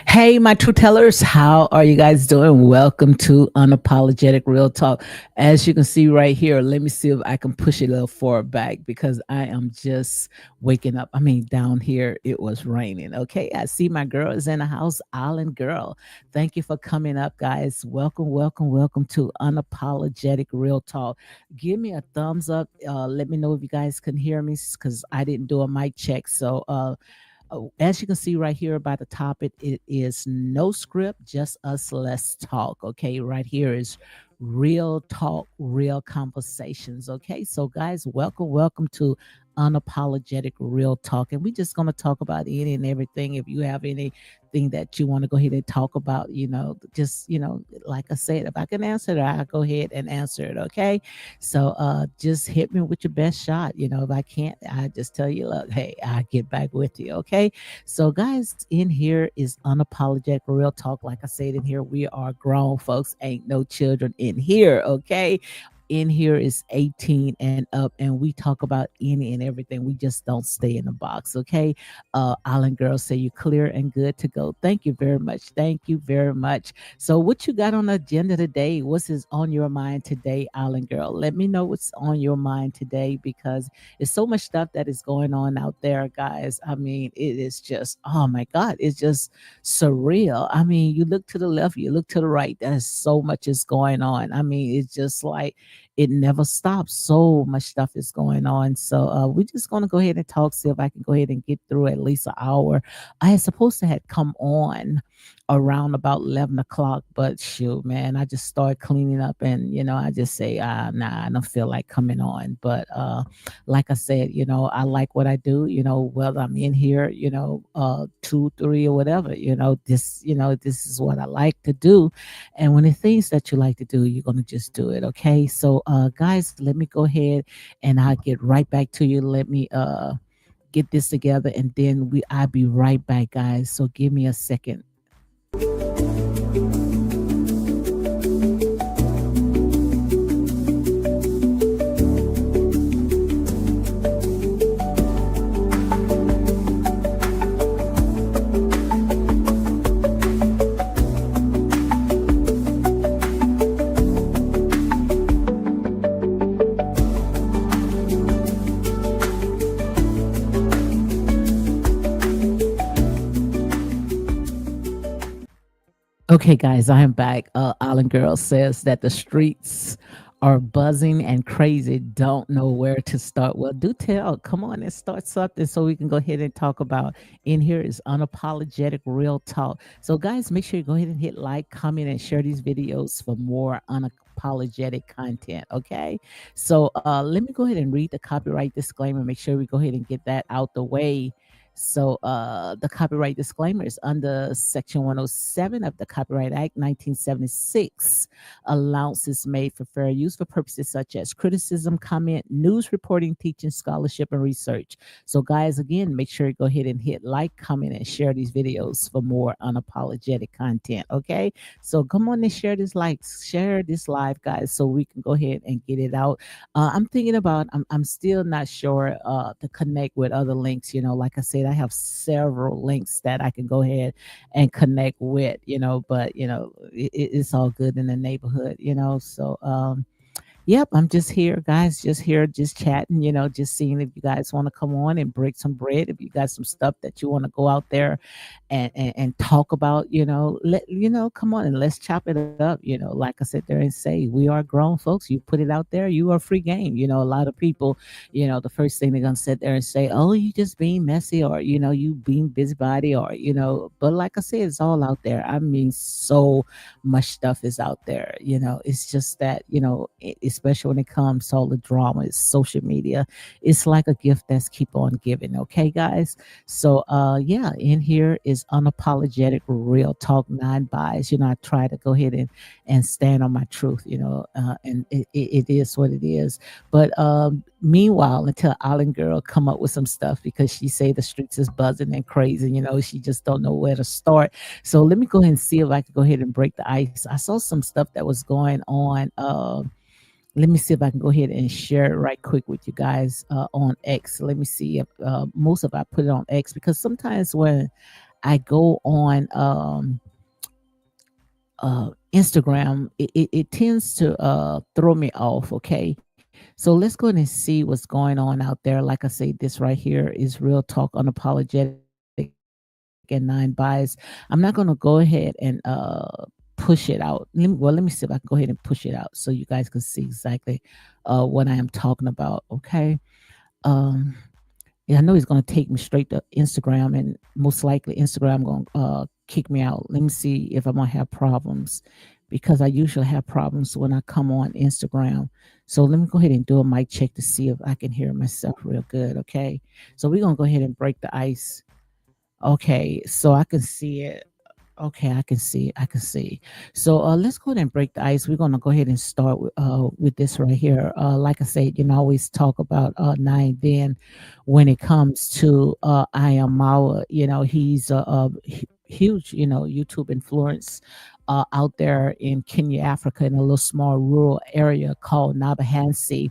Hey, my true tellers, how are you guys doing? Welcome to Unapologetic Real Talk. As you can see right here, let me see if I can push it a little forward back because I am just waking up. I mean, down here it was raining. Okay, I see my girl is in the house, Island Girl. Thank you for coming up, guys. Welcome, welcome, welcome to Unapologetic Real Talk. Give me a thumbs up. Let me know if you guys can hear me because I didn't do a mic check. As you can see right here by the top, it is no script, just us. Let's talk. Okay, right here is real talk, real conversations. Okay, so guys, welcome, welcome to Unapologetic Real Talk, and we're just gonna talk about any and everything. If you have anything that you want to go ahead and talk about, just like I said, if I can answer it, I'll go ahead and answer it. Okay, so just hit me with your best shot. If I can't, I just tell you, look, hey, I get back with you. Okay. So guys, in here is Unapologetic Real Talk. Like I said, in here we are grown folks, ain't no children in here. Okay. In here is 18 and up, and we talk about any and everything. We just don't stay in the box. Okay. Island Girl, say you're clear and good to go. Thank you very much. Thank you very much. So what you got on the agenda today? What's is on your mind today, Island Girl? Let me know what's on your mind today because there's so much stuff that is going on out there, guys. I mean, it is just, oh my God, it's just surreal. I mean, you look to the left, you look to the right, there's so much is going on. I mean, it's just like it never stops. So much stuff is going on. So we're just gonna go ahead and talk, see if I can go ahead and get through at least an hour. I had supposed to have come on around about 11 o'clock, but shoot, man, I just started cleaning up and I just say, nah, I don't feel like coming on. But like I said, I like what I do, whether I'm in here, 2, 3 or whatever, this is what I like to do. And when the things that you like to do, you're gonna just do it. Okay. So guys, let me go ahead and I'll get right back to you. Let me get this together, and then I'll be right back, guys. So give me a second. Okay, guys, I am back. Island Girl says that the streets are buzzing and crazy. Don't know where to start. Well, do tell. Come on and start something so we can go ahead and talk about. In here is unapologetic real talk. So, guys, make sure you go ahead and hit like, comment, and share these videos for more unapologetic content. Okay. So, let me go ahead and read the copyright disclaimer. Make sure we go ahead and get that out the way. So the copyright disclaimer is under Section 107 of the Copyright Act 1976. Allowances made for fair use for purposes such as criticism, comment, news reporting, teaching, scholarship, and research. So, guys, again, make sure you go ahead and hit like, comment, and share these videos for more unapologetic content. Okay. So come on and share this share this live, guys, so we can go ahead and get it out. I'm thinking about, I'm still not sure to connect with other links. Like I said, I have several links that I can go ahead and connect with, but it's all good in the neighborhood. So yep, I'm just here, guys, just here, just chatting, just seeing if you guys want to come on and break some bread, if you got some stuff that you want to go out there and talk about, come on and let's chop it up. Like I sit there and say, we are grown folks. You put it out there, you are free game. A lot of people, the first thing they're gonna sit there and say, oh, you just being messy, or you being busybody, or but like I said, it's all out there. I mean, so much stuff is out there. It's just that, especially when it comes to all the drama, it's social media. It's like a gift that's keep on giving. Okay, guys. So yeah, in here is unapologetic real talk, non-bias. I try to go ahead and stand on my truth, and it is what it is. But meanwhile, until Island Girl come up with some stuff, because she say the streets is buzzing and crazy, she just don't know where to start. So let me go ahead and see if I can go ahead and break the ice. I saw some stuff that was going on. Let me see if I can go ahead and share it right quick with you guys on X. Let me see if most of I put it on X, because sometimes when I go on Instagram, it tends to throw me off. Okay. So let's go ahead and see what's going on out there. Like I say, this right here is real talk, unapologetic and non-biased. I'm not going to go ahead and push it out. Let me see if I can go ahead and push it out so you guys can see exactly what I am talking about. Okay. Yeah, I know he's going to take me straight to Instagram, and most likely Instagram going to kick me out. Let me see if I'm going to have problems, because I usually have problems when I come on Instagram. So let me go ahead and do a mic check to see if I can hear myself real good. Okay. So we're going to go ahead and break the ice. Okay. So I can see it. Okay, I can see. I can see. So let's go ahead and break the ice. We're gonna go ahead and start with this right here. Like I said, I always talk about Nine Ben when it comes to I Am Mawa. He's a huge, YouTube influence out there in Kenya, Africa, in a little small rural area called Nabahansi.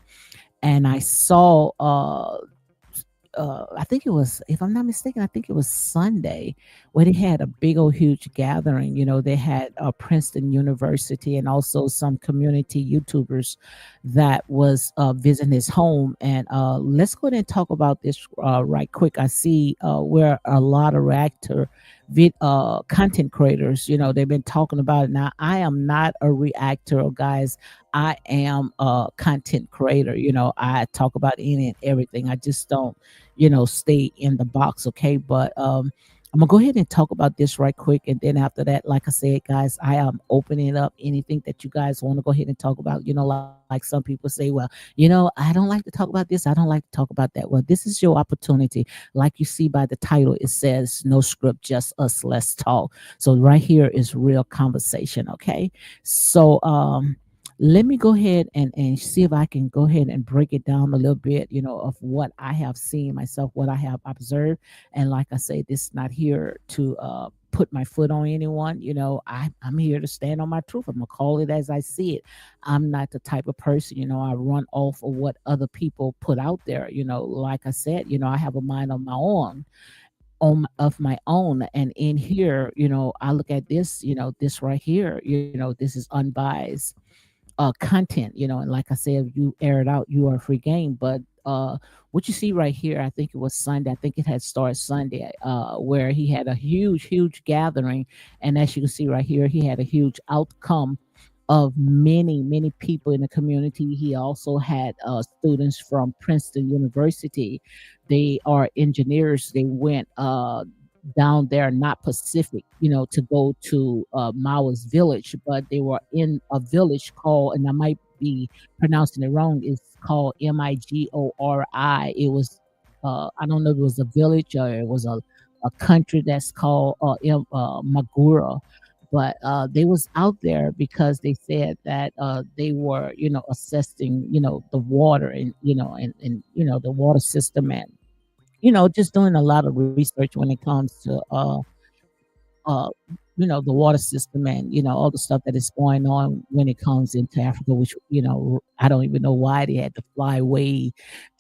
And I saw I think it was, if I'm not mistaken, I think it was Sunday, where they had a big old huge gathering. They had Princeton University and also some community YouTubers that was visiting his home. And let's go ahead and talk about this right quick. I see where a lot of content creators, they've been talking about it. Now, I am not a reactor, guys. I am a content creator. I talk about any and everything. I just don't, stay in the box. Okay. But I'm gonna go ahead and talk about this right quick. And then after that, like I said, guys, I am opening up anything that you guys want to go ahead and talk about. Like some people say, well, I don't like to talk about this. I don't like to talk about that. Well, this is your opportunity. Like you see by the title, it says no script, just us, let's talk. So right here is real conversation. Okay. So, let me go ahead and see if I can go ahead and break it down a little bit, of what I have seen myself, what I have observed. And like I say, this is not here to put my foot on anyone. I'm here to stand on my truth. I'm gonna call it as I see it. I'm not the type of person, I run off of what other people put out there. Like I said, I have a mind on my own, of my own. And in here, I look at this, this right here, this is unbiased content, and like I said, if you air it out, you are a free game. But what you see right here, I think it was Sunday. I think it had started Sunday, where he had a huge, huge gathering, and as you can see right here, he had a huge outcome of many, many people in the community. He also had students from Princeton University. They are engineers. They went down there, not Pacific, to go to Mao's village, but they were in a village called, and I might be pronouncing it wrong, it's called Migori. It was, I don't know if it was a village or it was a country that's called Magura. But they was out there because they said that they were, assessing, the water, and the water system, and just doing a lot of research when it comes to uh, the water system, and all the stuff that is going on when it comes into Africa. Which I don't even know why they had to fly way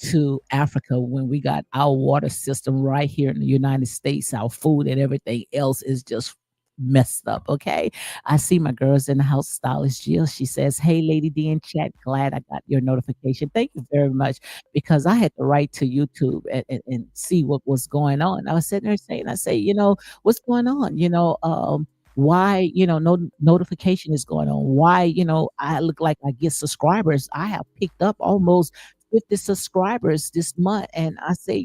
to Africa when we got our water system right here in the United States. Our food and everything else is just messed up. Okay, I see my girls in the house. Stylist Jill, she says, "Hey, Lady D in chat, glad I got your notification. Thank you very much, because I had to write to YouTube and see what was going on. I was sitting there saying, I say, what's going on? Why, no notification is going on? Why, I look like I get subscribers. I have picked up almost 50 subscribers this month. And I say,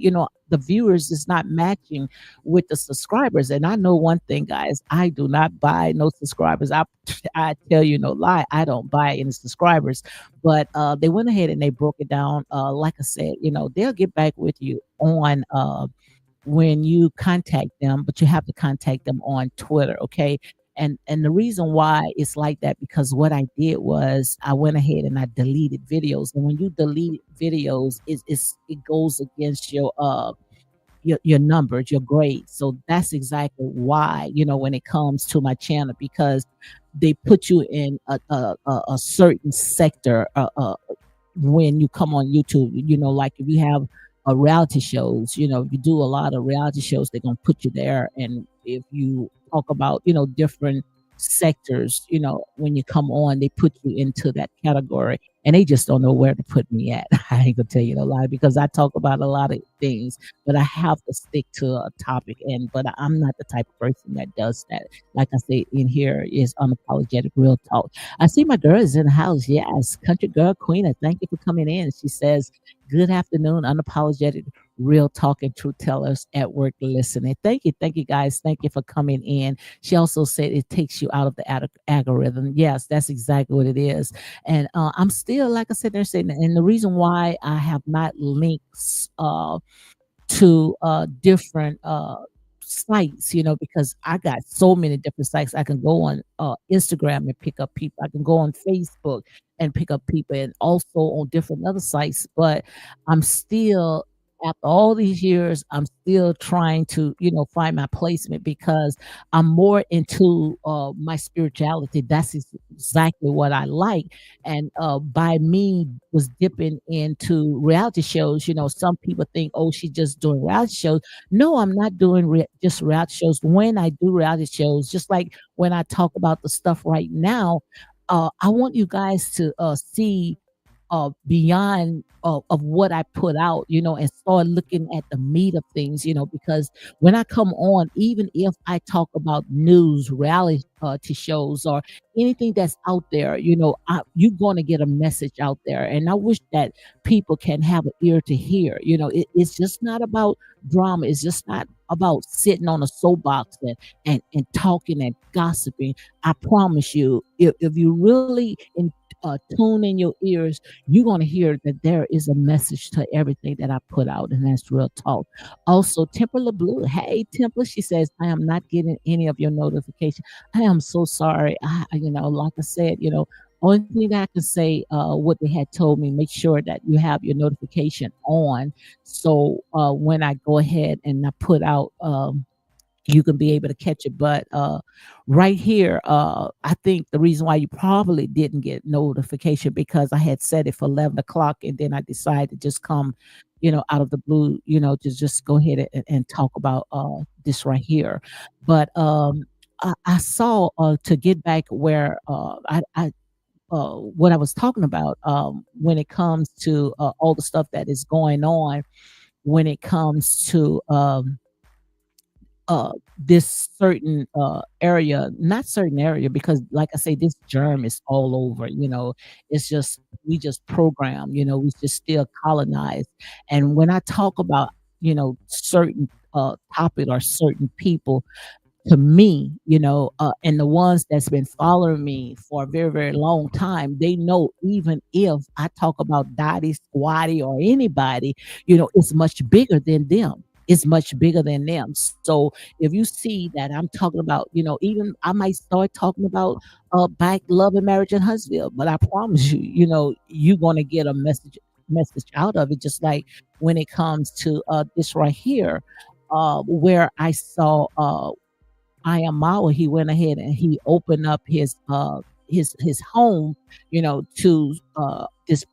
the viewers is not matching with the subscribers. And I know one thing, guys, I do not buy no subscribers. I tell you no lie, I don't buy any subscribers. But they went ahead and they broke it down. Like I said, they'll get back with you on when you contact them, but you have to contact them on Twitter, okay? And the reason why it's like that, because what I did was I went ahead and I deleted videos. And when you delete videos, it goes against your numbers, your grades. So that's exactly why, when it comes to my channel, because they put you in a certain sector when you come on YouTube. Like if you have reality shows, if you do a lot of reality shows, they're going to put you there. And if you talk about, different sectors, when you come on, they put you into that category, and they just don't know where to put me at. I ain't gonna tell you a lie, because I talk about a lot of things, but I have to stick to a topic. But I'm not the type of person that does that. Like I say, in here is unapologetic real talk. I see my girl is in the house. Yes, country girl queen. Thank you for coming in. She says, "Good afternoon, unapologetic real talk and truth tellers at work listening." Thank you guys. Thank you for coming in. She also said it takes you out of the algorithm. Yes, that's exactly what it is. And I'm still, like I said, they're saying, and the reason why I have not links to different sites, because I got so many different sites. I can go on Instagram and pick up people. I can go on Facebook and pick up people, and also on different other sites. But I'm still, after all these years, I'm still trying to, find my placement, because I'm more into my spirituality. That's exactly what I like. And by me was dipping into reality shows, some people think, oh, she's just doing reality shows. No, I'm not doing just reality shows. When I do reality shows, just like when I talk about the stuff right now, I want you guys to see beyond of what I put out, and start looking at the meat of things, because when I come on, even if I talk about news, reality shows, or anything that's out there, you're going to get a message out there. And I wish that people can have an ear to hear. It's just not about drama. It's just not about sitting on a soapbox and talking and gossiping. I promise you, if you really tune in your ears, you're going to hear that there is a message to everything that I put out, and that's real talk. Also, Temple LeBlue, hey Temple, she says, I am not getting any of your notification. I am so sorry. Like I said, Only thing that I can say, what they had told me, make sure that you have your notification on. So when I go ahead and I put out you can be able to catch it. But right here, I think the reason why you probably didn't get notification because I had set it for 11 o'clock, and then I decided to just come, out of the blue, to just go ahead and talk about this right here. But I saw to get back where what I was talking about when it comes to all the stuff that is going on when it comes to this certain area, not certain area, because like I say, this germ is all over, it's just we just program, we just still colonized. And when I talk about, certain topic or certain people, to me, and the ones that's been following me for a very, very long time, they know even if I talk about Dottie, Squatty, or anybody, it's much bigger than them. It's much bigger than them. So if you see that I'm talking about, even I might start talking about back love and marriage in Huntsville, but I promise you, you're gonna get a message out of it, just like when it comes to this right here, where I saw Ayamawa, he went ahead and he opened up his home, to this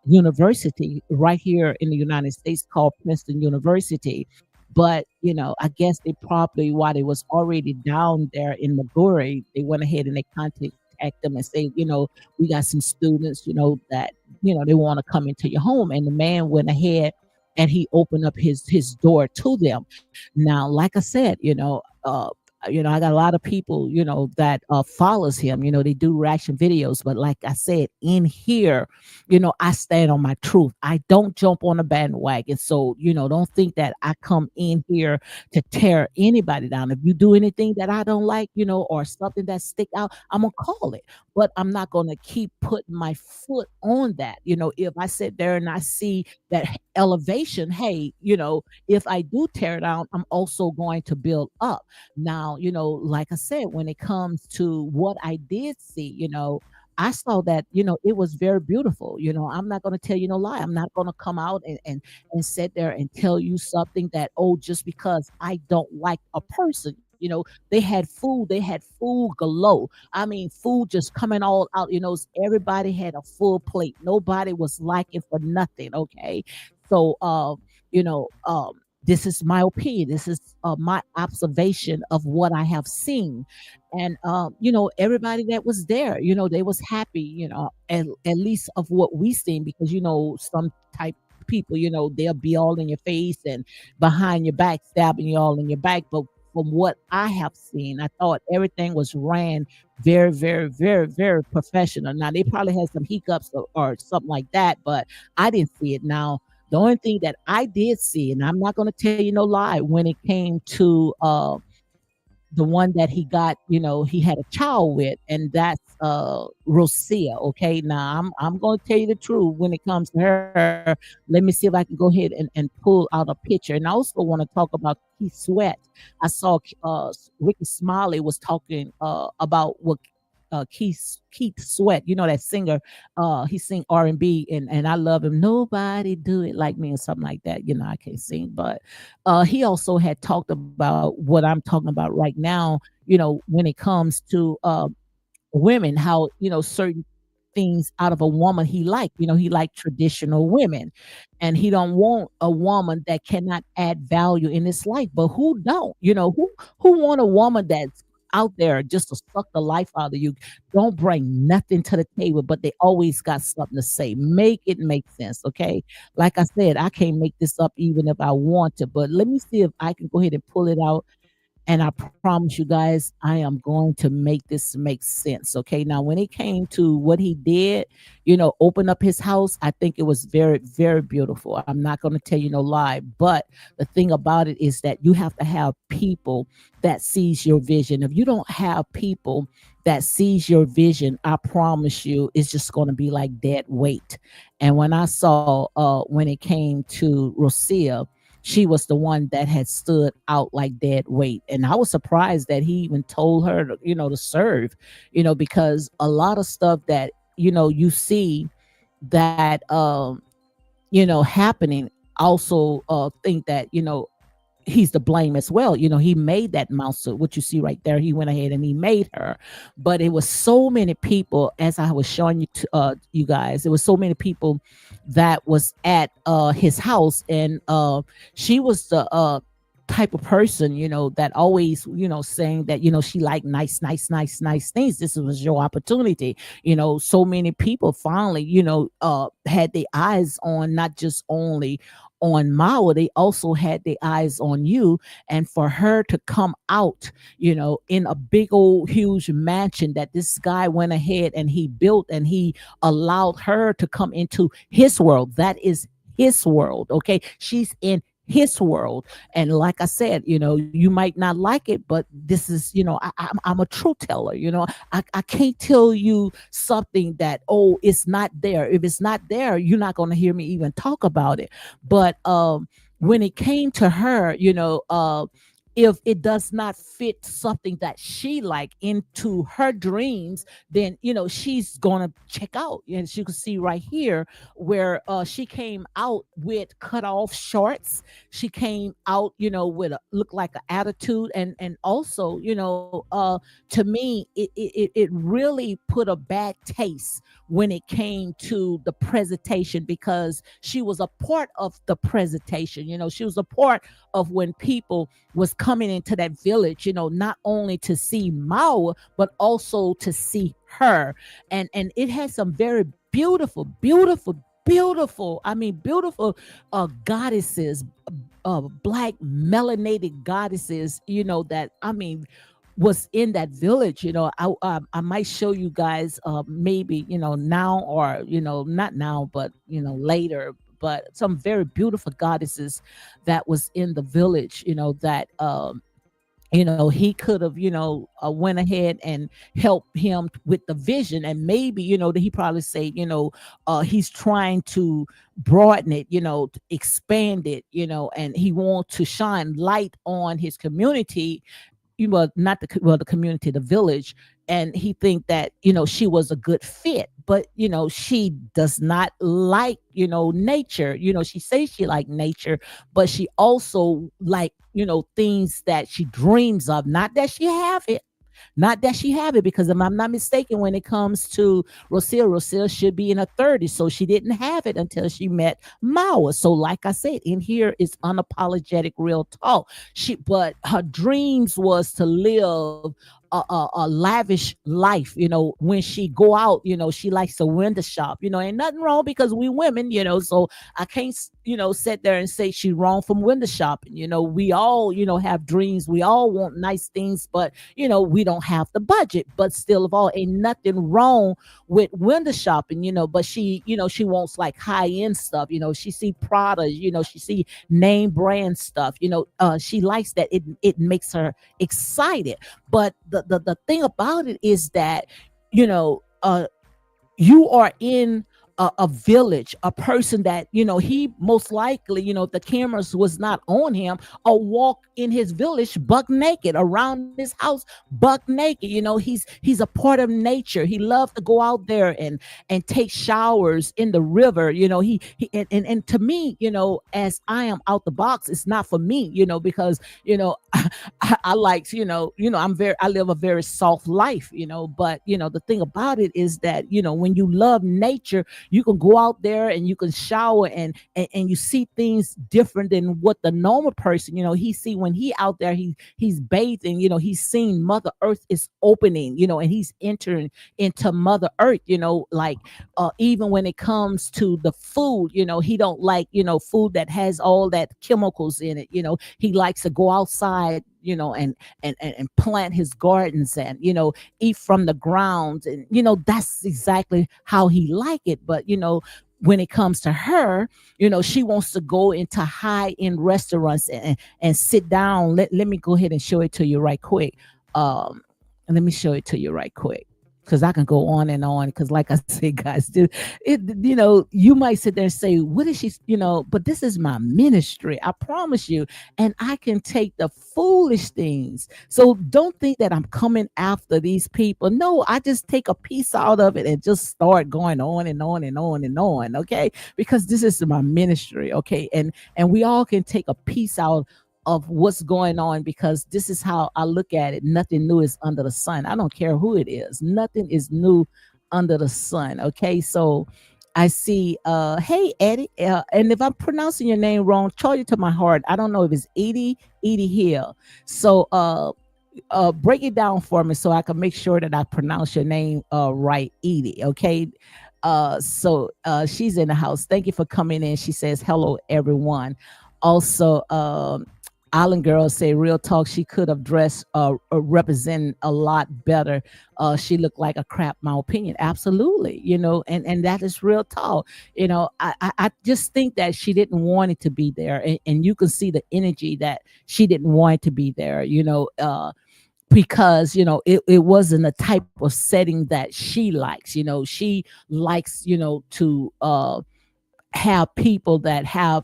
university right here in the United States called Princeton University. But I guess they probably while they was already down there in Missouri, they went ahead and they contact them and say, we got some students, that they want to come into your home, and the man went ahead and he opened up his door to them. Now, like I said, I got a lot of people, that follows him. They do reaction videos, but like I said, in here, I stand on my truth. I don't jump on a bandwagon. So, don't think that I come in here to tear anybody down. If you do anything that I don't like, or something that stick out, I'm gonna call it. But I'm not gonna keep putting my foot on that. If I sit there and I see that elevation, hey, if I do tear down, I'm also going to build up. Now, like I said, when it comes to what I did see, I saw that, it was very beautiful. I'm not going to tell you no lie. I'm not going to come out and sit there and tell you something that, oh, just because I don't like a person. They had food galore. I mean, food just coming all out. Everybody had a full plate. Nobody was liking for nothing. Okay, so this is my opinion. This is my observation of what I have seen. And everybody that was there, they was happy, at least of what we seen, because some type people, they'll be all in your face and behind your back, stabbing you all in your back. But from what I have seen, I thought everything was ran very, very, very, very professional. Now they probably had some hiccups or something like that, but I didn't see it. Now the only thing that I did see, and I'm not going to tell you no lie, when it came to the one that he got, he had a child with, and that's Rosia. Okay, now I'm going to tell you the truth when it comes to her. Let me see if I can go ahead and pull out a picture. And I also want to talk about Keith Sweat. I saw Ricky Smiley was talking about what Keith Sweat, that singer. He sing R&B, and I love him. Nobody do it like me, or something like that. I can't sing, but he also had talked about what I'm talking about right now. When it comes to women, how certain things out of a woman he like. He like traditional women, and he don't want a woman that cannot add value in his life. But who don't? Who want a woman that's out there just to suck the life out of you, don't bring nothing to the table, but they always got something to say. Make it make sense. Okay, like I said, I can't make this up even if I want to, but let me see if I can go ahead and pull it out, and I promise you guys, I am going to make this make sense. Okay. Now, when it came to what he did, open up his house, I think it was very, very beautiful. I'm not going to tell you no lie. But the thing about it is that you have to have people that sees your vision. If you don't have people that sees your vision, I promise you, it's just going to be like dead weight. And when I saw, when it came to Rosia, she was the one that had stood out like dead weight. And I was surprised that he even told her to serve, because a lot of stuff that you see that happening, also think that he's to blame as well. He made that mouse suit, what you see right there. He went ahead and he made her. But it was so many people, as I was showing you to you guys, it was so many people that was at his house. And she was the type of person, that always, saying that, she liked nice, nice, nice, nice things. This was your opportunity. So many people finally, had their eyes on not just only on Mao, they also had their eyes on you. And for her to come out, in a big old huge mansion that this guy went ahead and he built, and he allowed her to come into his world. That is his world. Okay. She's in his world. And like I said, you might not like it, but this is, I'm a truth teller. I can't tell you something that, oh, it's not there. If it's not there, you're not going to hear me even talk about it. But when it came to her, if it does not fit something that she like into her dreams, then she's gonna check out. And she can see right here where she came out with cut off shorts. She came out with a look like an attitude. And also to me, it really put a bad taste when it came to the presentation, because she was a part of the presentation. She was a part of when people was coming into that village, not only to see Mao, but also to see her. And it had some very beautiful, beautiful, beautiful, I mean, beautiful goddesses, black melanated goddesses, that, I mean, was in that village. I might show you guys maybe now, or not now, but later. But some very beautiful goddesses that was in the village, that he could have went ahead and helped him with the vision. And maybe that he probably say he's trying to broaden it, to expand it, and he wants to shine light on his community, not the community, the village. And he think that she was a good fit, but she does not like nature. She says she like nature, but she also like things that she dreams of, not that she have it. Not that she have it, because if I'm not mistaken, when it comes to Rocio should be in her 30s. So she didn't have it until she met Mawa. So like I said, in here is unapologetic real talk. But her dreams was to live a lavish life. When she go out, she likes to window shop. Ain't nothing wrong, because we women, so I can't sit there and say she wrong from window shopping. We all have dreams, we all want nice things, but we don't have the budget. But still of all, ain't nothing wrong with window shopping. But she wants like high end stuff. She see Prada, she see name brand stuff. She likes that. It makes her excited. But the thing about it is that you are in a village, a person that he most likely, if the cameras was not on him, or walk in his village buck naked around his house buck naked. He's a part of nature. He loves to go out there and take showers in the river. He and to me, as I am out the box, it's not for me, because I like, I live a very soft life, but the thing about it is that when you love nature, you can go out there and you can shower, and you see things different than what the normal person he see. When he out there, he's bathing, he's seeing Mother Earth is opening, and he's entering into Mother Earth. Like even when it comes to the food, he don't like food that has all that chemicals in it. He likes to go outside, and plant his gardens, and eat from the ground. And that's exactly how he like it. But when it comes to her, she wants to go into high-end restaurants and sit down. Let me go ahead and show it to you right quick. Let me show it to you right quick. because I can go on and on. Because, like I said, guys, you might sit there and say, "What is she?" But this is my ministry. I promise you, and I can take the foolish things. So don't think that I'm coming after these people. No, I just take a piece out of it and just start going on and on and on and on. Okay, because this is my ministry. Okay, and we all can take a piece out of what's going on, because this is how I look at it. Nothing new is under the sun. I don't care who it is. Nothing is new under the sun. Okay. So I see hey Eddie, and if I'm pronouncing your name wrong, charge it to my heart. I don't know if it's Edie Hill. So break it down for me so I can make sure that I pronounce your name right, Edie. Okay. She's in the house. Thank you for coming in. She says hello everyone. Also, Island Girl say real talk. She could have dressed, represented a lot better. She looked like a crap. My opinion, absolutely. And that is real talk. I just think that she didn't want it to be there, and you can see the energy that she didn't want it to be there. Because it wasn't the type of setting that she likes. She likes to have people that have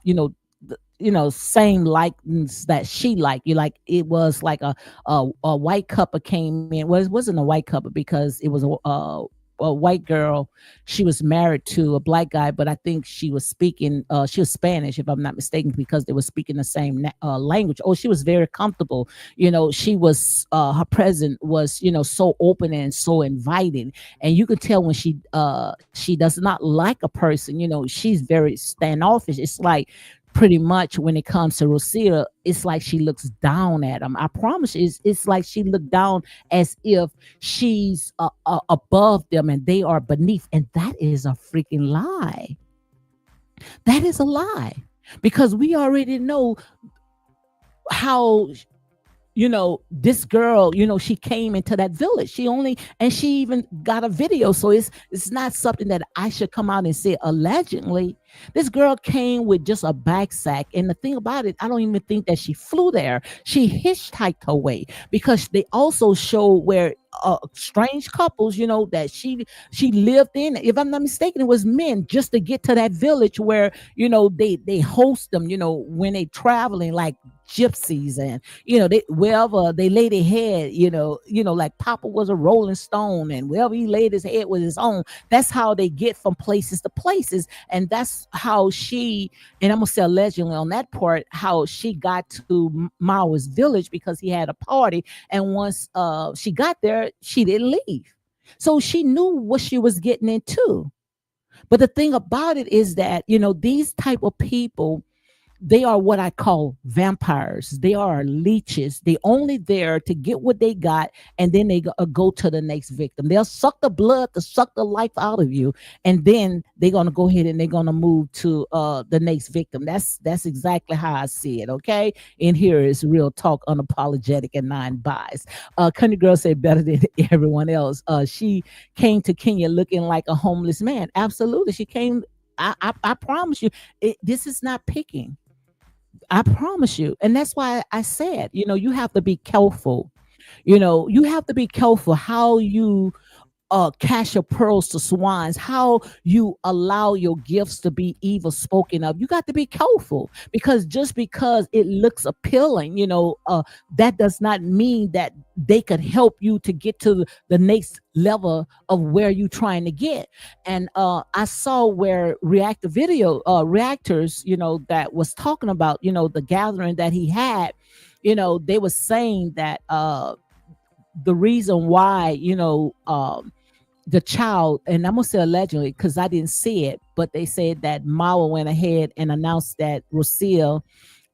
same likeness that she like. You like it was like a white couple came in. Well, it wasn't a white couple because it was a white girl. She was married to a black guy, but I think she was Spanish, if I'm not mistaken, because they were speaking the same language. Oh, she was very comfortable. She was her present was so open and so inviting, and you could tell when she does not like a person. She's very standoffish. It's like pretty much when it comes to Rosita, it's like she looks down at him. I promise you, it's like she looked down as if she's above them and they are beneath. And that is a freaking lie. That is a lie, because we already know how this girl, she came into that village. She even got a video. So it's not something that I should come out and say allegedly. This girl came with just a backpack. And the thing about it, I don't even think that she flew there. She hitchhiked her way, because they also show where strange couples, that she lived in. If I'm not mistaken, it was men, just to get to that village where, they host them, when they traveling like gypsies, and they wherever they lay their head, like Papa was a rolling stone, and wherever he laid his head was his own. That's how they get from places to places. And that's how and I'm gonna say allegedly on that part, how she got to Mao's village, because he had a party, and once she got there, she didn't leave. So she knew what she was getting into. But the thing about it is that these type of people, they are what I call vampires. They are leeches. They only there to get what they got, and then they go to the next victim. They'll suck the blood to suck the life out of you, and then they're gonna go ahead and they're gonna move to the next victim. That's exactly how I see it. Okay, and here is real talk, unapologetic and non-biased. Country Girl said better than everyone else. She came to Kenya looking like a homeless man. Absolutely, she came. I promise you, this is not picking. I promise you. And that's why I said, you have to be careful. You have to be careful how you cash your pearls to swines, how you allow your gifts to be evil spoken of. You got to be careful, because just because it looks appealing, that does not mean that they could help you to get to the next level of where you're trying to get. And I saw where reactors, that was talking about, the gathering that he had, they were saying that the reason why, the child, and I'm gonna say allegedly because I didn't see it, but they said that Mala went ahead and announced that Rocio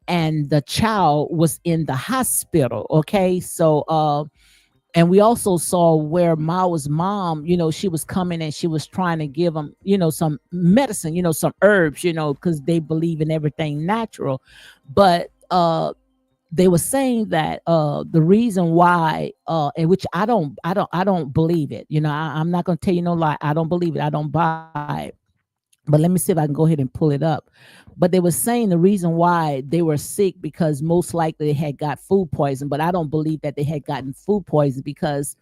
and the child was in the hospital. Okay, so and we also saw where Mao's mom, she was coming and she was trying to give them, some medicine, some herbs, because they believe in everything natural. But they were saying that the reason why, and which I don't believe it. I'm not gonna tell you no lie. I don't believe it. I don't buy it. But let me see if I can go ahead and pull it up. But they were saying the reason why they were sick, because most likely they had got food poison. But I don't believe that they had gotten food poison, because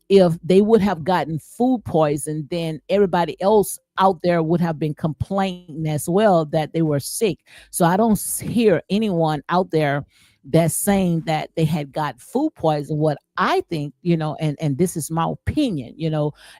if they would have gotten food poison, then everybody else out there would have been complaining as well that they were sick. So I don't hear anyone out there that's saying that they had got food poison. What I think, and this is my opinion,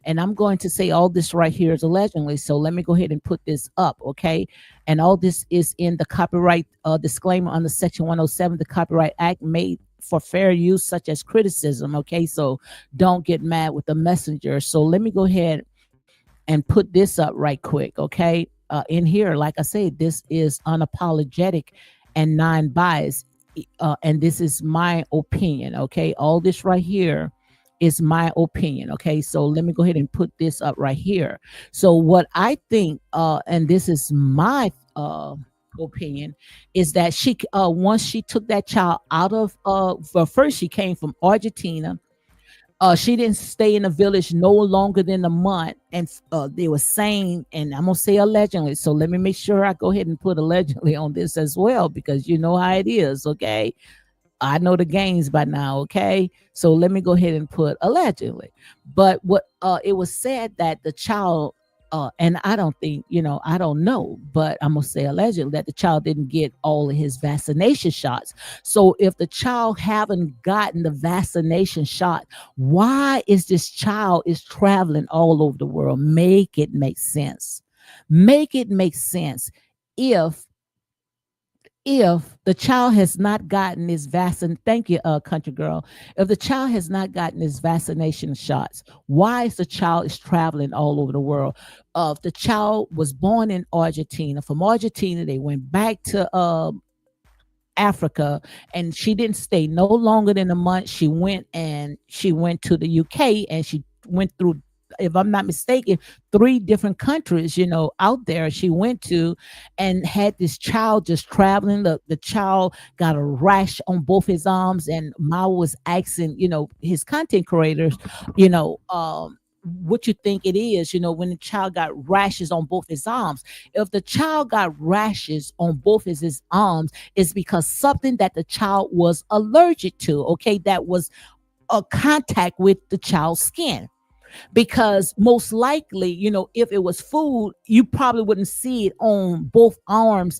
and I'm going to say all this right here is allegedly. So let me go ahead and put this up, okay? And all this is in the copyright disclaimer under Section 107, the Copyright Act, made for fair use, such as criticism. Okay, so don't get mad with the messenger. So let me go ahead and put this up right quick. Okay, in here, like I said, this is unapologetic and non-biased, and this is my opinion. Okay, all this right here is my opinion. Okay, so let me go ahead and put this up right here. So what I think, and this is my opinion, is that she once she took that child out of well, first she came from Argentina. She didn't stay in the village no longer than a month, and they were saying, and I'm gonna say allegedly. So let me make sure I go ahead and put allegedly on this as well, because you know how it is. Okay, I know the games by now. Okay, so let me go ahead and put allegedly. But what it was said that the child, and I don't think, I don't know, but I'm gonna say allegedly that the child didn't get all of his vaccination shots. So if the child haven't gotten the vaccination shot, why is this child is traveling all over the world? Make it make sense. Make it make sense. If the child has not gotten his vaccine, thank you, country girl. If the child has not gotten his vaccination shots, why is the child is traveling all over the world? If the child was born in Argentina, from Argentina they went back to Africa, and she didn't stay no longer than a month. She went to the UK, and she went through, if I'm not mistaken, three different countries, out there she went to, and had this child just traveling. The child got a rash on both his arms, and Ma was asking, his content creators, what you think it is, when the child got rashes on both his arms. If the child got rashes on both his arms, it's because something that the child was allergic to, okay, that was a contact with the child's skin. Because most likely, if it was food, you probably wouldn't see it on both arms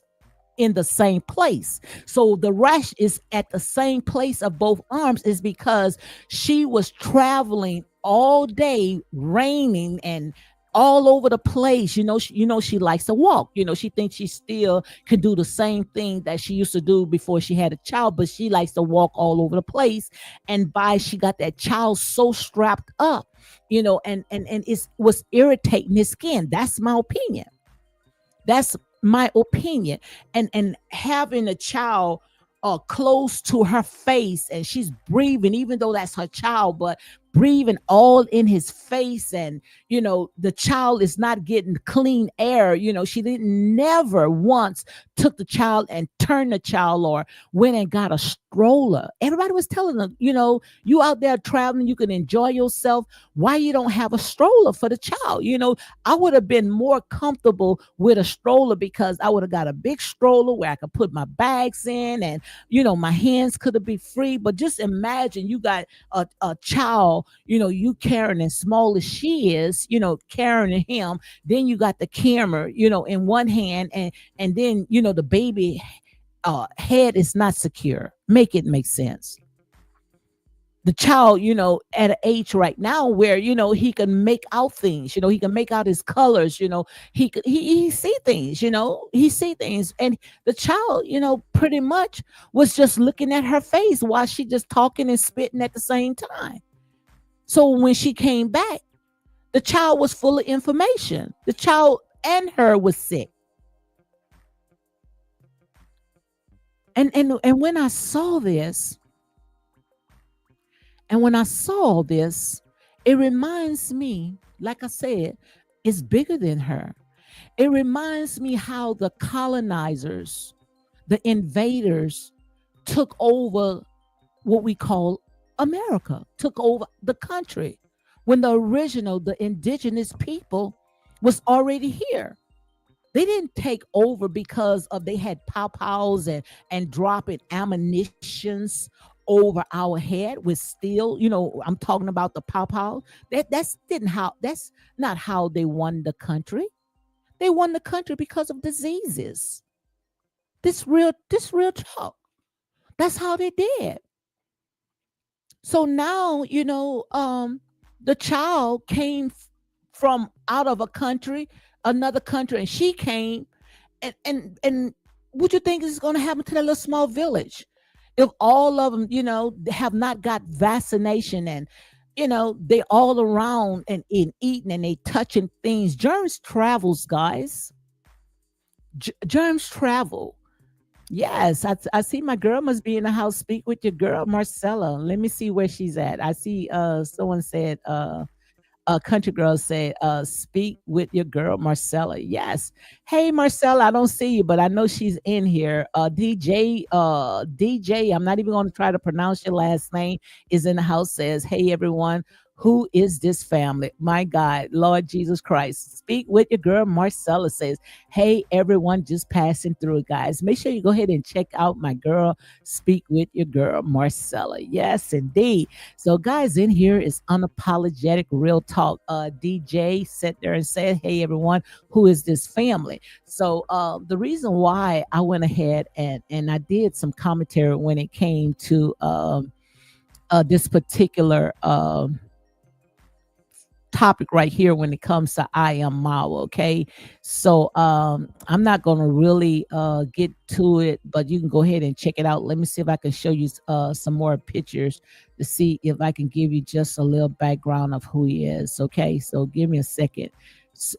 in the same place. So the rash is at the same place of both arms, is because she was traveling all day, raining and all over the place. She likes to walk. She thinks she still can do the same thing that she used to do before she had a child, but she likes to walk all over the place. And by she got that child so strapped up, and it was irritating his skin. That's my opinion. That's my opinion. And having a child close to her face, and she's breathing, even though that's her child, but breathing all in his face, and the child is not getting clean air. She didn't never once took the child and turned the child, or went and got a stroller. Everybody was telling them, you out there traveling, you can enjoy yourself. Why you don't have a stroller for the child? I would have been more comfortable with a stroller, because I would have got a big stroller where I could put my bags in, and my hands could have been free. But just imagine you got a child, you carrying, as small as she is, carrying him. Then you got the camera, in one hand, and then the baby head is not secure. Make it make sense. The child, at an age right now where he can make out things, he can make out his colors, he see things, he see things. And the child, pretty much was just looking at her face while she just talking and spitting at the same time. So when she came back, the child was full of information. The child and her was sick. And when I saw this, it reminds me, like I said, it's bigger than her. It reminds me how the colonizers, the invaders, took over what we call America, took over the country, when the indigenous people was already here. They didn't take over because of they had pow-pows and dropping ammunitions, over our head with steel. I'm talking about the pow. That's not how they won the country. They won the country because of diseases. This real talk. That's how they did. So now, the child came from out of a country, another country, and she came, and what you think is going to happen to that little small village if all of them, have not got vaccination, and they all around and eating and they touching things. Germs travels, guys. Germs travel. Yes, I see my girl must be in the house. Speak with your girl, Marcella. Let me see where she's at. I see someone said country girl said, speak with your girl, Marcella. Yes. Hey, Marcella, I don't see you, but I know she's in here. DJ, I'm not even going to try to pronounce your last name, is in the house, says, hey, everyone. Who is this family? My God, Lord Jesus Christ. Speak with your girl, Marcella says, hey, everyone just passing through, guys. Make sure you go ahead and check out my girl, Speak with your girl, Marcella. Yes, indeed. So, guys, in here is unapologetic real talk. DJ sat there and said, hey, everyone, who is this family? So, the reason why I went ahead and I did some commentary when it came to this particular topic right here when it comes to I am Mao. Okay. So I'm not gonna really get to it, but you can go ahead and check it out. Let me see if I can show you some more pictures to see if I can give you just a little background of who he is. Okay, so give me a second.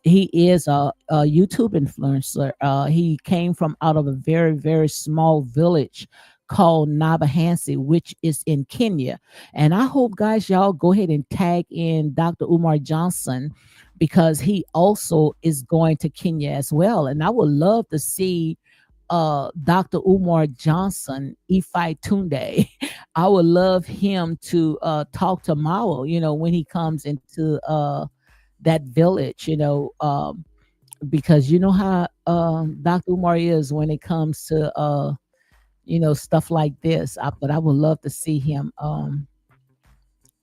He is a YouTube influencer. He came from out of a very, very small village called Nabahansi, which is in Kenya. And I hope, guys, y'all go ahead and tag in Dr. Umar Johnson, because he also is going to Kenya as well. And I would love to see Dr. Umar Johnson, Ifai Tunde. I would love him to talk to Mao, when he comes into that village, because you know how Dr. Umar is when it comes to stuff like this. But I would love to see him.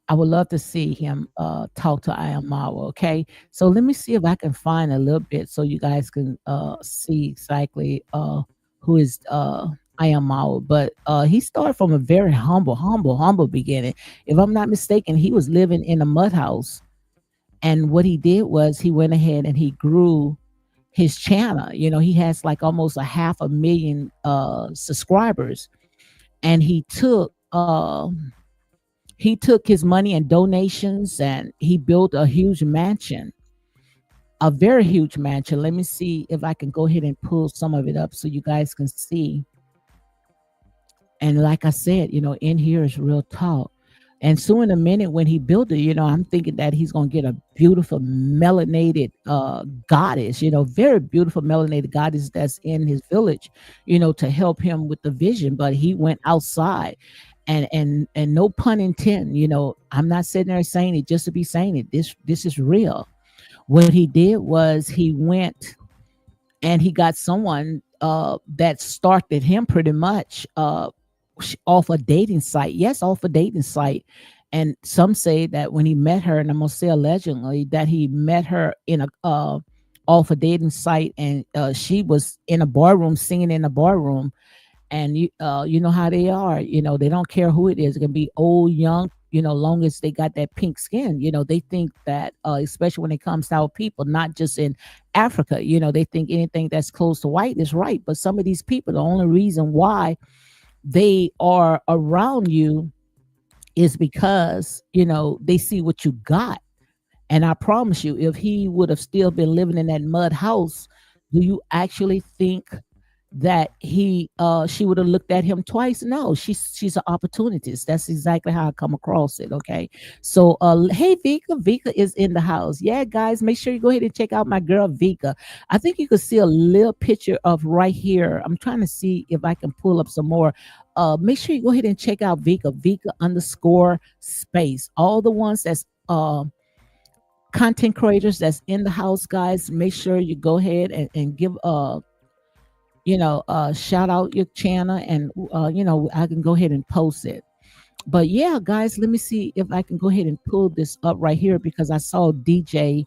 I would love to see him talk to Ayamawa. Okay, so let me see if I can find a little bit so you guys can see exactly who is Ayamawa. But he started from a very humble beginning. If I'm not mistaken, he was living in a mud house, and what he did was he went ahead and he grew his channel. He has like almost a 500,000 subscribers, and he took his money and donations, and he built a huge mansion, a very huge mansion. Let me see if I can go ahead and pull some of it up so you guys can see. And like I said, in here is real talk. And so in a minute when he built it, I'm thinking that he's going to get a beautiful melanated goddess, very beautiful melanated goddess that's in his village, to help him with the vision. But he went outside, and no pun intended, I'm not sitting there saying it just to be saying it. This is real. What he did was he went and he got someone that started him pretty much off a dating site. Yes, off a dating site. And some say that when he met her, and I'm gonna say allegedly that he met her in a off a dating site, and she was in a barroom singing in a barroom. And you know how they are. They don't care who it is. It can be old, young. Long as they got that pink skin. They think that, especially when it comes to our people, not just in Africa. They think anything that's close to white is right. But some of these people, the only reason why they are around you is because they see what you got. And I promise you, if he would have still been living in that mud house, do you actually think that she would have looked at him twice? No, she's an opportunist. That's exactly how I come across it. Okay, so hey, Vika is in the house. Yeah, guys, make sure you go ahead and check out my girl Vika. I think you can see a little picture of right here. I'm trying to see if I can pull up some more. Make sure you go ahead and check out Vika underscore space. All the ones that's content creators that's in the house, guys, make sure you go ahead and give shout out your channel, and I can go ahead and post it. But yeah, guys, let me see if I can go ahead and pull this up right here because I saw DJ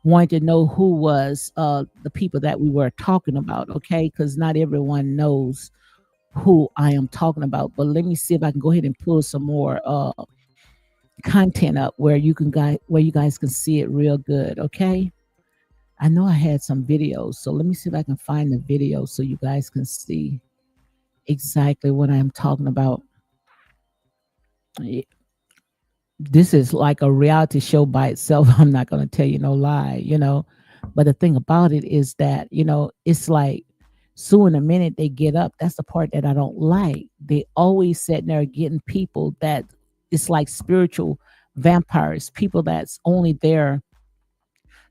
wanted to know who was the people that we were talking about, okay? Because not everyone knows who I am talking about. But let me see if I can go ahead and pull some more content up where you guys can see it real good, okay? I know I had some videos, so let me see if I can find the video so you guys can see exactly what I am talking about. This is like a reality show by itself. I'm not going to tell you no lie. But the thing about it is that, it's like soon the minute they get up, that's the part that I don't like. They always sitting there getting people that it's like spiritual vampires, people that's only there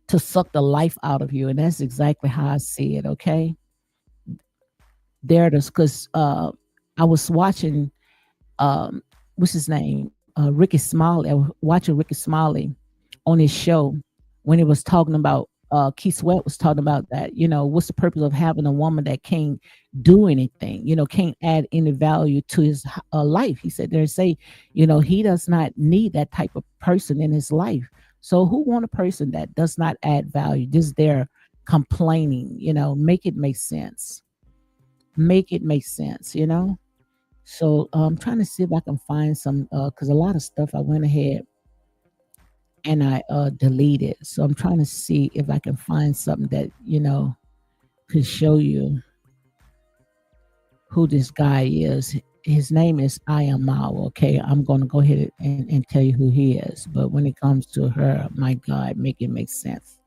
to suck the life out of you. And that's exactly how I see it. Okay. There it is. Because I was watching, what's his name? Ricky Smiley. I was watching Ricky Smiley on his show when he was talking about Keith Sweat was talking about that, what's the purpose of having a woman that can't do anything, can't add any value to his life. He said there say, he does not need that type of person in his life. So who want a person that does not add value, just there complaining, make it make sense. Make it make sense. So I'm trying to see if I can find some because a lot of stuff I went ahead and I deleted. So I'm trying to see if I can find something that could show you who this guy is. His name is I Am Mao. Okay, I'm going to go ahead and tell you who he is. But when it comes to her, my God, make it make sense.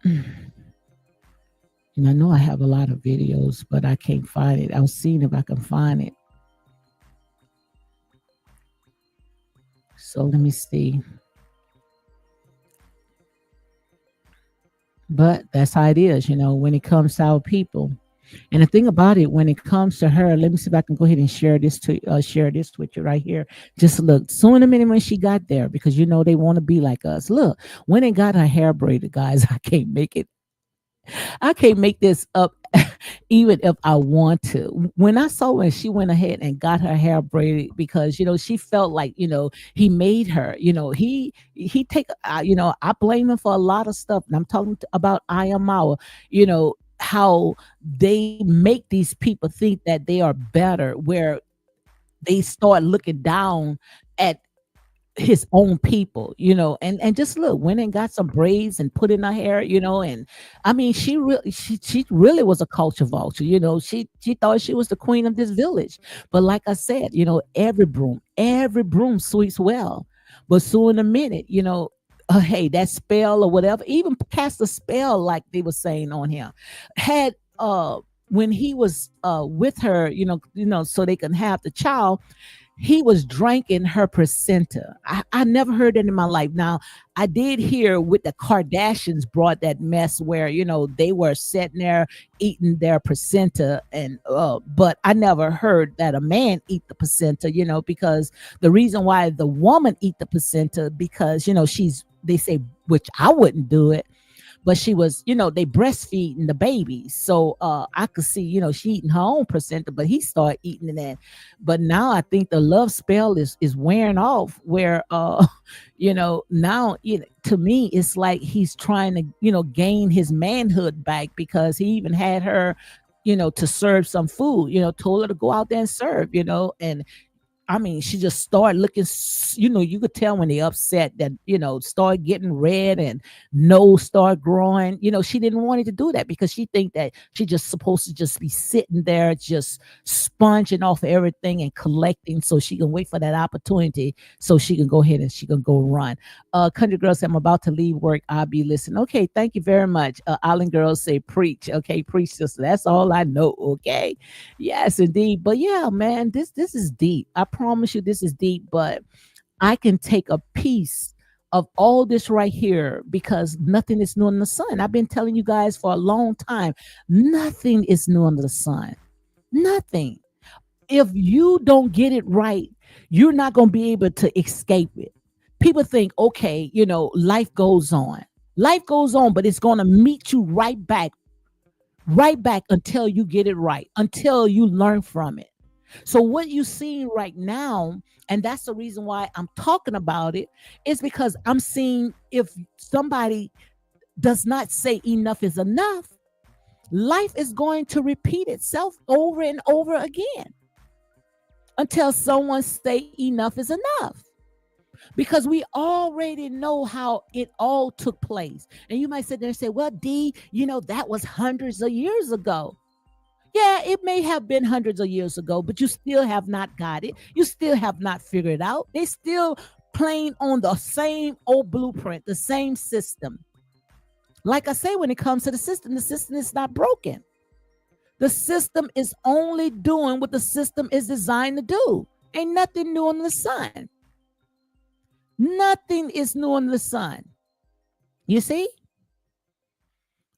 And I know I have a lot of videos, but I can't find it. I was seeing if I can find it. So let me see. But that's how it is, when it comes to our people. And the thing about it, when it comes to her, let me see if I can go ahead and share this with you right here. Just look, soon a minute when she got there, because they want to be like us. Look, when it got her hair braided, guys, I can't make it. I can't make this up even if I want to. When I saw when she went ahead and got her hair braided because she felt like he made her. He take I blame him for a lot of stuff, and I'm talking about Ayamawa. How they make these people think that they are better, where they start looking down at his own people, and just look, went and got some braids and put in her hair, and I mean, she really was a culture vulture, she thought she was the queen of this village. But like I said, every broom sweeps well. But soon in a minute, hey, that spell or whatever, even cast a spell like they were saying on him, had when he was with her, so they can have the child, he was drinking her placenta. I never heard that in my life. Now, I did hear with the Kardashians brought that mess where, they were sitting there eating their placenta, and but I never heard that a man eat the placenta, because the reason why the woman eat the placenta, because, they say, which I wouldn't do it, but she was, they breastfeeding the baby. So I could see, she eating her own placenta, but he started eating it. But now I think the love spell is wearing off, where now, to me it's like he's trying to, gain his manhood back, because he even had her, to serve some food, told her to go out there and serve, and I mean, she just started looking, you could tell when they upset that, start getting red and nose start growing. She didn't want it to do that, because she think that she just supposed to just be sitting there, just sponging off everything and collecting, so she can wait for that opportunity, so she can go ahead and she can go run. Country Girl said, I'm about to leave work. I'll be listening. Okay, thank you very much. Island Girls say, preach. Okay, preach, sister. That's all I know. Okay. Yes, indeed. But yeah, man, this is deep. I promise you this is deep, but I can take a piece of all this right here, because nothing is new under the sun. I've been telling you guys for a long time, nothing is new under the sun. Nothing. If you don't get it right, you're not going to be able to escape it. People think, okay, life goes on. Life goes on, but it's going to meet you right back until you get it right, until you learn from it. So what you seeing right now, and that's the reason why I'm talking about it, is because I'm seeing if somebody does not say enough is enough, life is going to repeat itself over and over again until someone say enough is enough. Because we already know how it all took place. And you might sit there and say, well, D, that was hundreds of years ago. Yeah, it may have been hundreds of years ago, but you still have not got it. You still have not figured it out. They still playing on the same old blueprint, the same system. Like I say, when it comes to the system is not broken. The system is only doing what the system is designed to do. Ain't nothing new under the sun. Nothing is new under the sun. You see?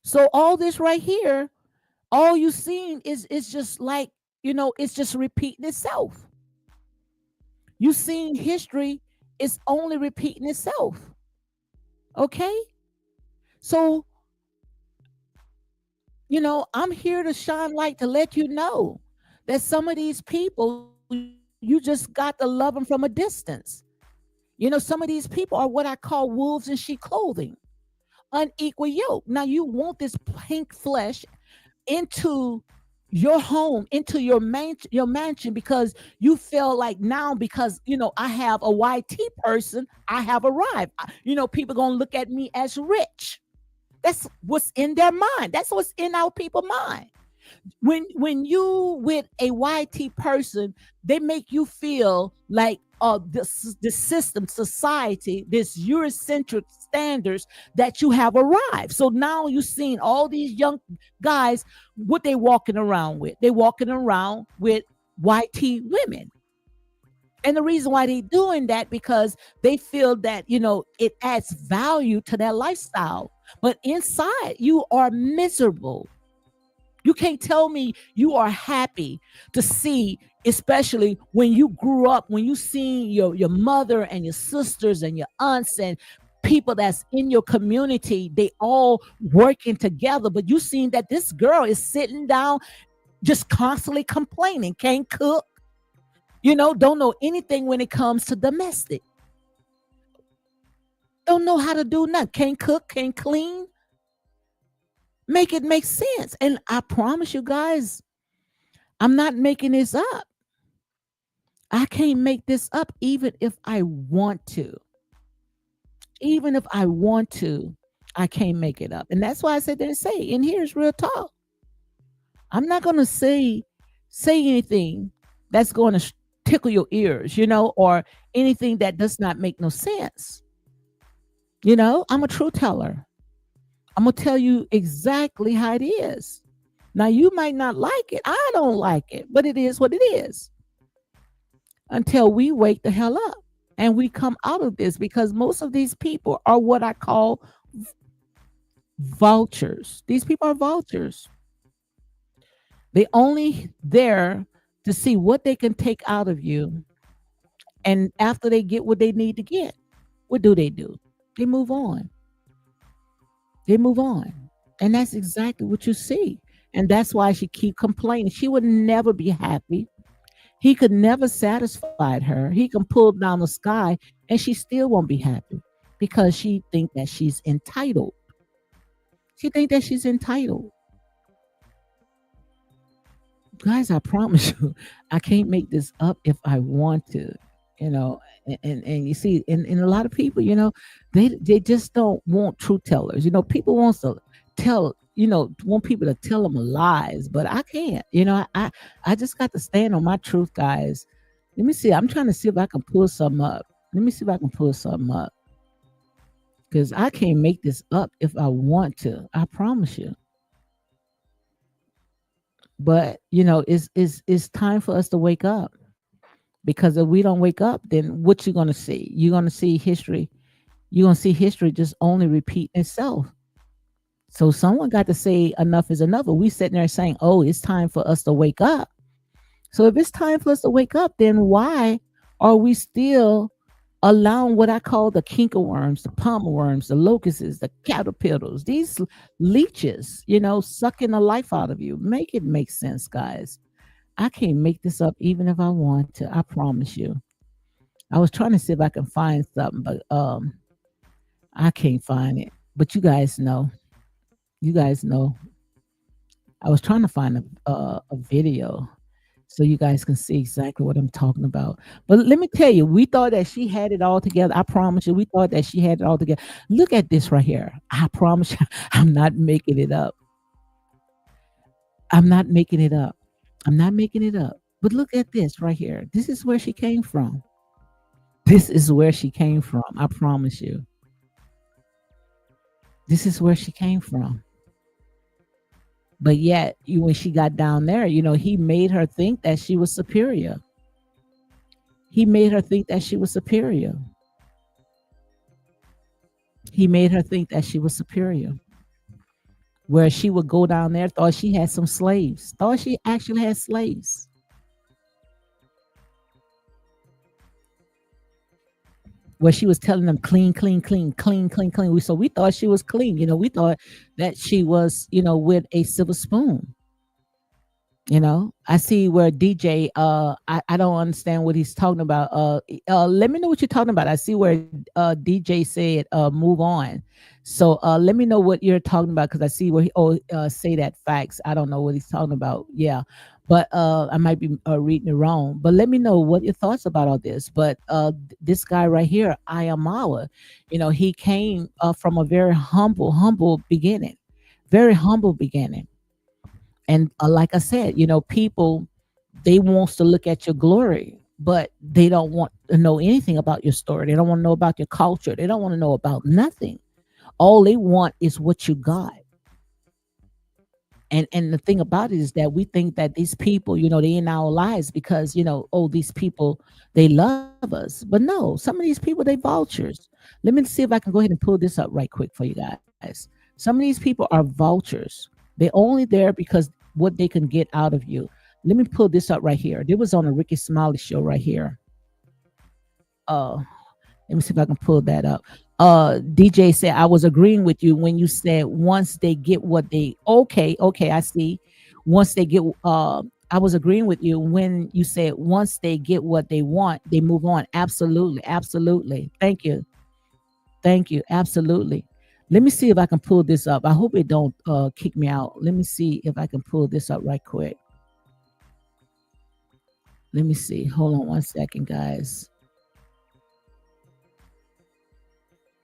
So all this right here, all you seen is just like, it's just repeating itself. You seen history is only repeating itself. Okay? So, I'm here to shine light to let you know that some of these people, you just got to love them from a distance. Some of these people are what I call wolves in sheep clothing, unequal yoke. Now, you want this pink flesh into your home, into your mansion, because you feel like now, because I have a YT person, I have arrived. People gonna look at me as rich. That's what's in their mind. That's what's in our people mind. When you with a YT person, they make you feel like the system, society, this Eurocentric standards, that you have arrived. So now you've seen all these young guys, what they walking around with. They walking around with YT women. And the reason why they doing that, because they feel that, it adds value to their lifestyle. But inside, you are miserable. You can't tell me you are happy to see, especially when you grew up, when you seen your mother and your sisters and your aunts and people that's in your community, they all working together. But you seen that this girl is sitting down, just constantly complaining, can't cook, don't know anything when it comes to domestic. Don't know how to do nothing. Can't cook, can't clean. Make it make sense. And I promise you guys, I'm not making this up. I can't make this up even if I want to. Even if I want to, I can't make it up. And that's why I said there and say, and here's real talk. I'm not going to say anything that's going to tickle your ears, or anything that does not make no sense. I'm a true teller. I'm going to tell you exactly how it is. Now, you might not like it. I don't like it, but it is what it is. Until we wake the hell up and we come out of this, because most of these people are what I call vultures. These people are vultures. They only there to see what they can take out of you. And after they get what they need to get, what do? They move on. They move on. And that's exactly what you see. And that's why she keep complaining. She would never be happy. He could never satisfy her. He can pull down the sky and she still won't be happy, because she think that she's entitled. She think that she's entitled. Guys, I promise you, I can't make this up if I want to. And you see, and a lot of people, they just don't want truth tellers. People wants to tell, want people to tell them lies, but I can't. I just got to stand on my truth, guys. Let me see. I'm trying to see if I can pull something up. Let me see if I can pull something up, because I can't make this up if I want to. I promise you. But it's time for us to wake up. Because if we don't wake up, then what you're going to see? You're going to see history. You're going to see history just only repeat itself. So someone got to say enough is enough. But we sitting there saying, oh, it's time for us to wake up. So if it's time for us to wake up, then why are we still allowing what I call the kinkerworms, the palmer worms, the locusts, the caterpillars, these leeches, sucking the life out of you? Make it make sense, guys. I can't make this up even if I want to. I promise you. I was trying to see if I can find something, but I can't find it. But you guys know. You guys know. I was trying to find a video so you guys can see exactly what I'm talking about. But let me tell you, we thought that she had it all together. I promise you, we thought that she had it all together. Look at this right here. I promise you, I'm not making it up. I'm not making it up. I'm not making it up. But look at this right here. This is where she came from. This is where she came from. I promise you. This is where she came from. But yet, when she got down there, he made her think that she was superior. He made her think that she was superior. He made her think that she was superior. Where she would go down there, thought she had some slaves, thought she actually had slaves. Where she was telling them clean, clean, clean, clean, clean, clean. So we thought she was clean. We thought that she was, with a silver spoon. I see where DJ, I don't understand what he's talking about. Let me know what you're talking about. I see where DJ said move on. So let me know what you're talking about, because I see where say that facts. I don't know what he's talking about. Yeah. But I might be reading it wrong. But let me know what your thoughts about all this. But this guy right here, Ayamawa, he came from a very humble beginning. Very humble beginning. And like I said, people, they wants to look at your glory, but they don't want to know anything about your story. They don't want to know about your culture. They don't want to know about nothing. All they want is what you got. And the thing about it is that we think that these people, they in our lives because, these people, they love us. But no, some of these people, they vultures. Let me see if I can go ahead and pull this up right quick for you guys. Some of these people are vultures. They're only there because what they can get out of you. Let me pull this up right here. It was on a Ricky Smiley show right here. Uh, Let me see if I can pull that up. DJ said, I was agreeing with you when you said once they get what they, okay, I see. Once they get, I was agreeing with you when you said once they get what they want, they move on. Absolutely, absolutely. Thank you. Thank you. Absolutely. Let me see if I can pull this up. I hope it don't kick me out. Let me see if I can pull this up right quick. Let me see. Hold on one second, guys.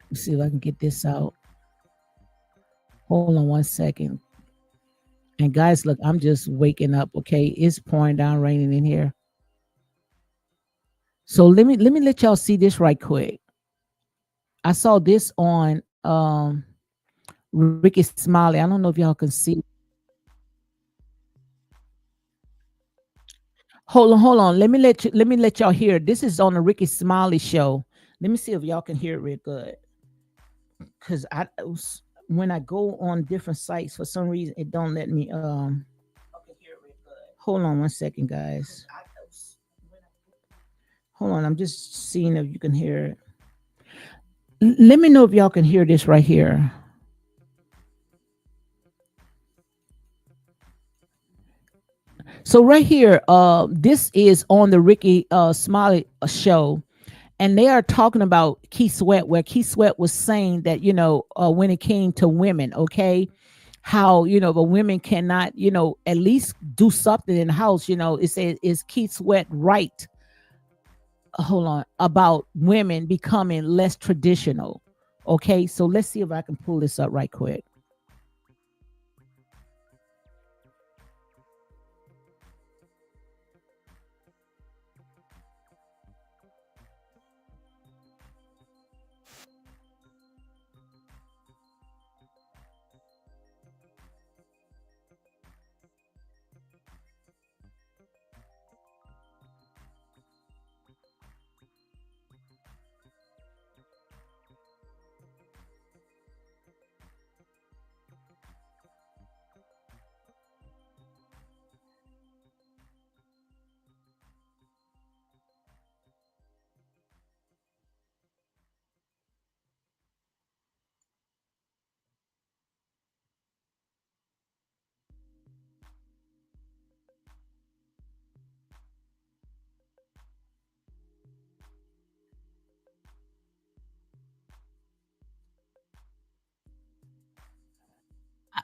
Let's see if I can get this out. Hold on one second. And guys, look, I'm just waking up. Okay, it's pouring down, raining in here. So let me let y'all see this right quick. I saw this on Ricky Smiley. I don't know if y'all can see. Hold on. Let me let y'all hear. This is on the Ricky Smiley show. Let me see if y'all can hear it real good. Cause when I go on different sites, for some reason it don't let me hold on one second, guys. Hold on, I'm just seeing if you can hear it. Let me know if y'all can hear this right here. So right here, this is on the Ricky Smiley show, and they are talking about Keith Sweat, where Keith Sweat was saying that when it came to women, okay, how the women cannot at least do something in the house. It says, is Keith Sweat right? Hold on, about women becoming less traditional. Okay, so let's see if I can pull this up right quick.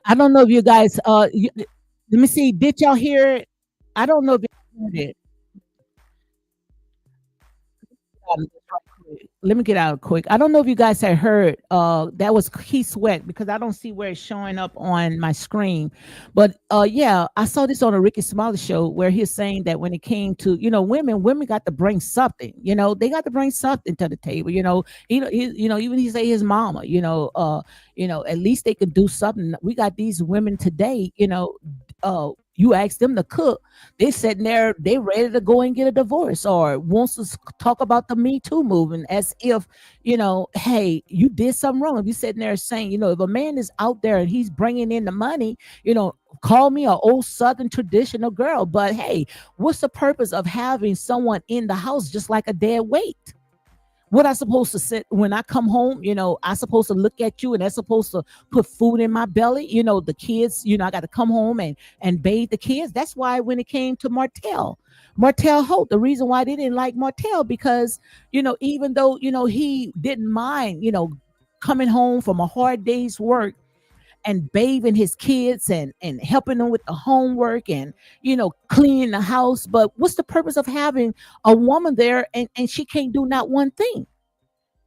I don't know if you guys, let me see, did y'all hear it? I don't know if you heard it. Let me get out quick. I don't know if you guys had heard that was Keith Sweat because I don't see where it's showing up on my screen. But yeah, I saw this on a Ricky Smiley show where he's saying that when it came to, women got to bring something, they got to bring something to the table, even he say his mama, at least they could do something. We got these women today, you ask them to cook, they sitting there, they ready to go and get a divorce or wants to talk about the Me Too movement as if, hey, you did something wrong. If you sitting there saying, if a man is out there and he's bringing in the money, call me an old Southern traditional girl. But hey, what's the purpose of having someone in the house just like a dead weight? What I supposed to sit when I come home, I supposed to look at you and they're supposed to put food in my belly, the kids, I got to come home and bathe the kids. That's why when it came to Martell Holt, the reason why they didn't like Martell because, even though, he didn't mind, coming home from a hard day's work and bathing his kids and helping them with the homework and cleaning the house, but what's the purpose of having a woman there and she can't do not one thing?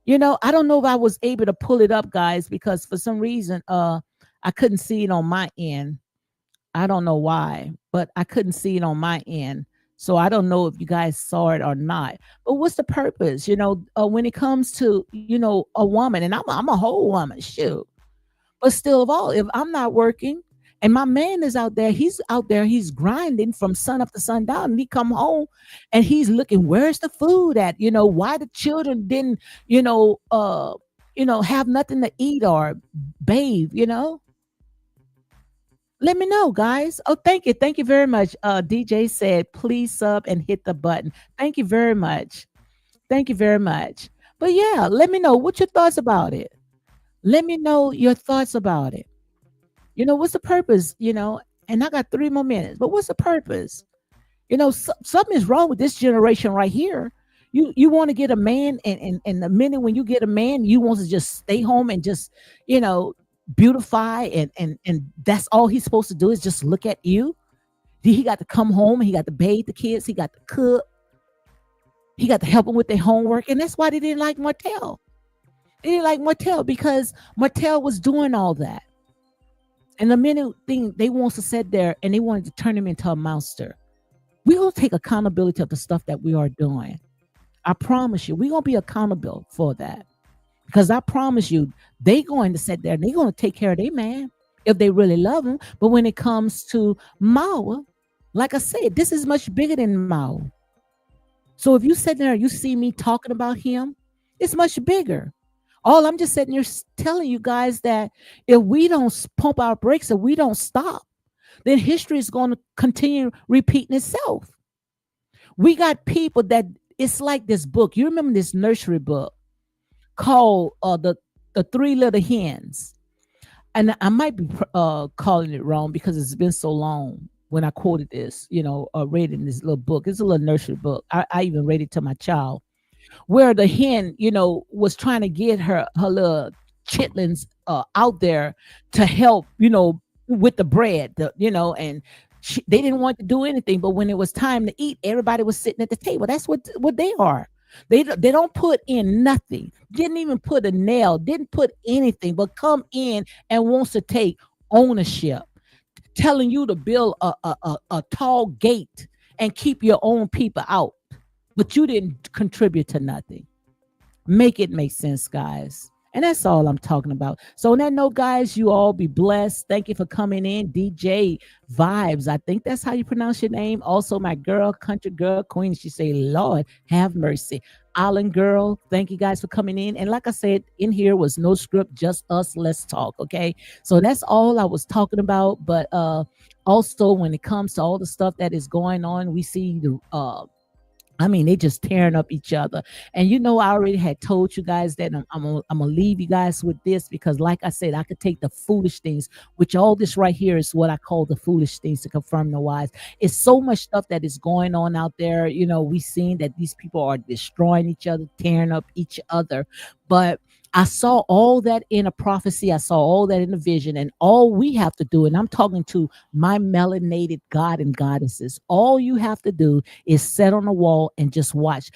I don't know if I was able to pull it up, guys, because for some reason I couldn't see it on my end. I don't know why, but I couldn't see it on my end. So I don't know if you guys saw it or not. But what's the purpose? When it comes to a woman, and I'm a whole woman, shoot. But still of all, if I'm not working and my man is out there, he's grinding from sun up to sundown, and he come home and he's looking, where's the food at? Why the children didn't, have nothing to eat or bathe. Let me know, guys. Oh, thank you. Thank you very much. DJ said, please sub and hit the button. Thank you very much. Thank you very much. But yeah, let me know what your thoughts about it. Let me know your thoughts about it. What's the purpose? And I got 3 more minutes, but what's the purpose? Something is wrong with this generation right here. You want to get a man, and the minute when you get a man, you want to just stay home and just, beautify and that's all he's supposed to do is just look at you. He got to come home, he got to bathe the kids, he got to cook, he got to help them with their homework, and that's why they didn't like Martell. They didn't like Martell because Martell was doing all that. And the minute thing they wants to sit there and they wanted to turn him into a monster. We gonna take accountability of the stuff that we are doing. I promise you, we gonna be accountable for that. Because I promise you, they going to sit there and they gonna take care of their man if they really love him. But when it comes to Mao, like I said, this is much bigger than Mao. So if you sit there and you see me talking about him, it's much bigger. All I'm just sitting here telling you guys that if we don't pump our brakes, if we don't stop, then history is going to continue repeating itself. We got people that it's like this book. You remember this nursery book called the Three Little Hens, and I might be calling it wrong because it's been so long when I quoted this. Read in this little book. It's a little nursery book. I even read it to my child where the hen, was trying to get her little chitlins out there to help, with the bread, and they didn't want to do anything. But when it was time to eat, everybody was sitting at the table. That's what they are. They don't put in nothing. Didn't even put a nail. Didn't put anything. But come in and wants to take ownership, telling you to build a tall gate and keep your own people out, but you didn't contribute to nothing. Make it make sense, guys. And that's all I'm talking about. So on that note, guys, you all be blessed. Thank you for coming in. DJ Vibes. I think that's how you pronounce your name. Also, my girl, country girl, queen. She say, Lord, have mercy. Island girl, thank you guys for coming in. And like I said, in here was no script, just us. Let's talk. Okay. So that's all I was talking about. But also when it comes to all the stuff that is going on, we see the they just tearing up each other. And I already had told you guys that I'm gonna leave you guys with this because, like I said, I could take the foolish things, which all this right here is what I call the foolish things to confirm the wise. It's so much stuff that is going on out there. We seen that these people are destroying each other, tearing up each other. But I saw all that in a prophecy. I saw all that in a vision. And all we have to do, and I'm talking to my melanated God and goddesses, all you have to do is sit on the wall and just watch.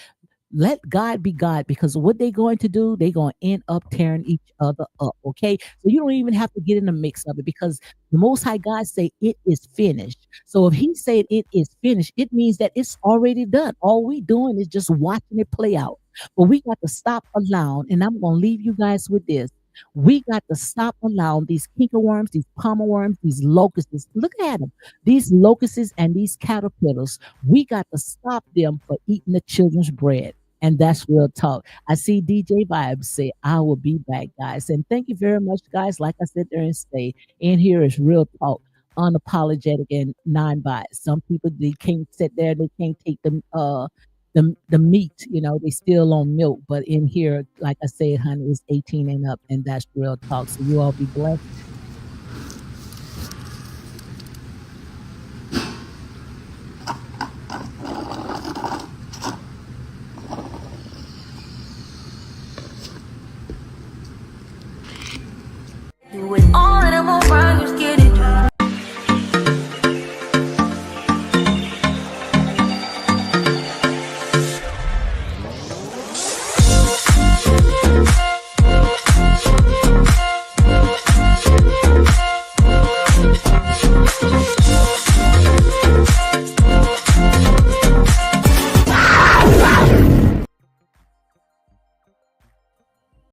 Let God be God, because what they're going to do, they're going to end up tearing each other up. Okay. So you don't even have to get in the mix of it, because the Most High God say it is finished. So if He said it is finished, it means that it's already done. All we doing is just watching it play out. But we got to stop allowing, and I'm going to leave you guys with this. We got to stop allowing these kinker worms, these palmer worms, these locusts. Look at them. These locusts and these caterpillars. We got to stop them for eating the children's bread. And that's real talk. I see DJ Vibes say, I will be back, guys. And thank you very much, guys. Like I said there and stay. In here is real talk, unapologetic and non-biased. Some people, they can't sit there, they can't take the meat, they still on milk. But in here, like I said, honey, it's 18 and up, and that's real talk. So you all be blessed.